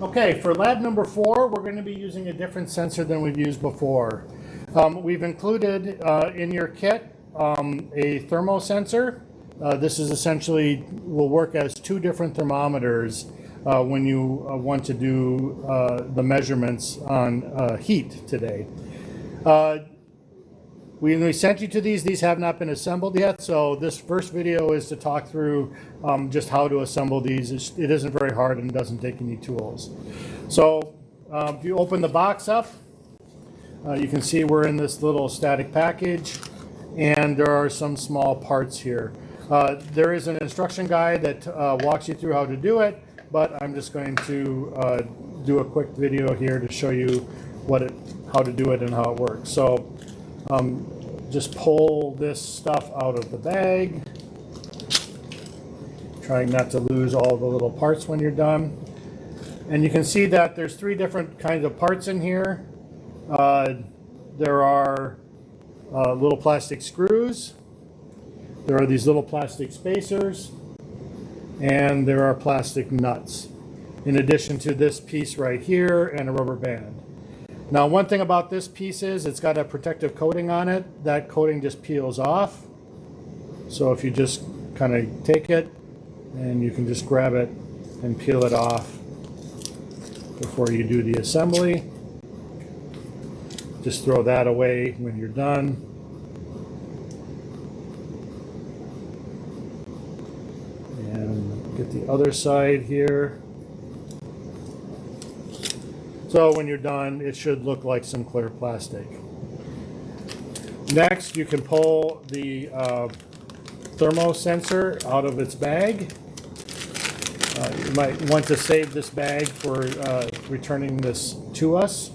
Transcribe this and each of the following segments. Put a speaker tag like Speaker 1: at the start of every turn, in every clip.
Speaker 1: Okay, for lab number 4, we're going to be using a different sensor than we've used before. We've included in your kit a thermo sensor. This is essentially will work as 2 different thermometers when you want to do the measurements on heat today. We sent you to these have not been assembled yet, so this first video is to talk through just how to assemble these. It isn't very hard and doesn't take any tools. So if you open the box up, you can see we're in this little static package, and there are some small parts here. There is an instruction guide that walks you through how to do it, but I'm just going to do a quick video here to show you how to do it and how it works. So just pull this stuff out of the bag, trying not to lose all the little parts when you're done. And you can see that there's 3 different kinds of parts in here. There are little plastic screws, there are these little plastic spacers, and there are plastic nuts, in addition to this piece right here and a rubber band. Now, one thing about this piece is it's got a protective coating on it. That coating just peels off. So if you just kind of take it and you can just grab it and peel it off before you do the assembly. Just throw that away when you're done. And get the other side here. So when you're done, it should look like some clear plastic. Next, you can pull the thermo sensor out of its bag. You might want to save this bag for returning this to us.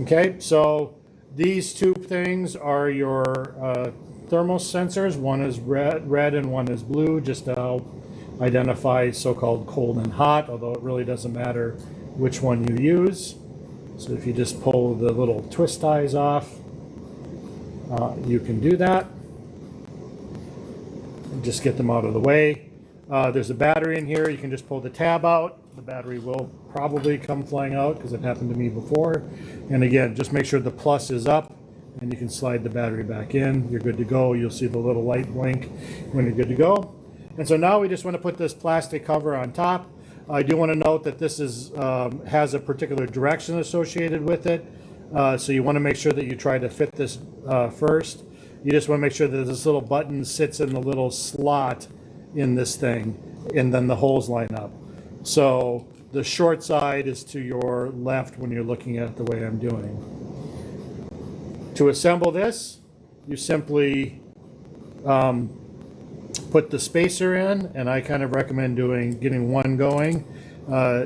Speaker 1: Okay, so these 2 things are your thermal sensors. One is red and one is blue, just to help identify so-called cold and hot, although it really doesn't matter which one you use. So if you just pull the little twist ties off, you can do that. And just get them out of the way. There's a battery in here. You can just pull the tab out. The battery will probably come flying out because it happened to me before. And again, just make sure the plus is up and you can slide the battery back in. You're good to go. You'll see the little light blink when you're good to go. And so now we just want to put this plastic cover on top. I do want to note that this has a particular direction associated with it. So you want to make sure that you try to fit this first. You just want to make sure that this little button sits in the little slot in this thing, and then the holes line up. So the short side is to your left when you're looking at it the way I'm doing. To assemble this, you simply put the spacer in, and I kind of recommend getting one going.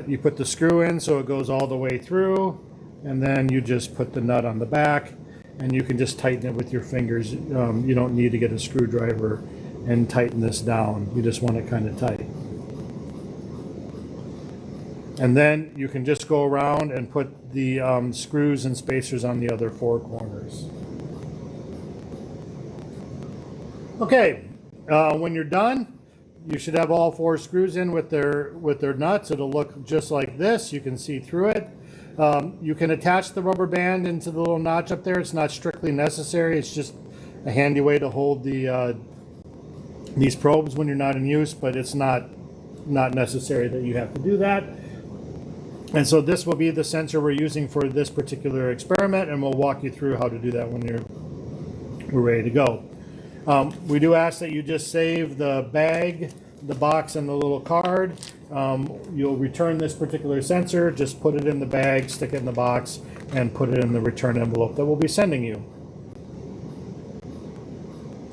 Speaker 1: You put the screw in so it goes all the way through, and then you just put the nut on the back, and you can just tighten it with your fingers. You don't need to get a screwdriver and tighten this down. You just want it kind of tight. And then you can just go around and put the screws and spacers on the other 4 corners. Okay, when you're done, you should have all 4 screws in with their nuts. It'll look just like this. You can see through it. You can attach the rubber band into the little notch up there. It's not strictly necessary. It's just a handy way to hold these probes when you're not in use, but it's not necessary that you have to do that. And so this will be the sensor we're using for this particular experiment, and we'll walk you through how to do that when we're ready to go. We do ask that you just save the bag, the box, and the little card. You'll return this particular sensor, just put it in the bag, stick it in the box, and put it in the return envelope that we'll be sending you.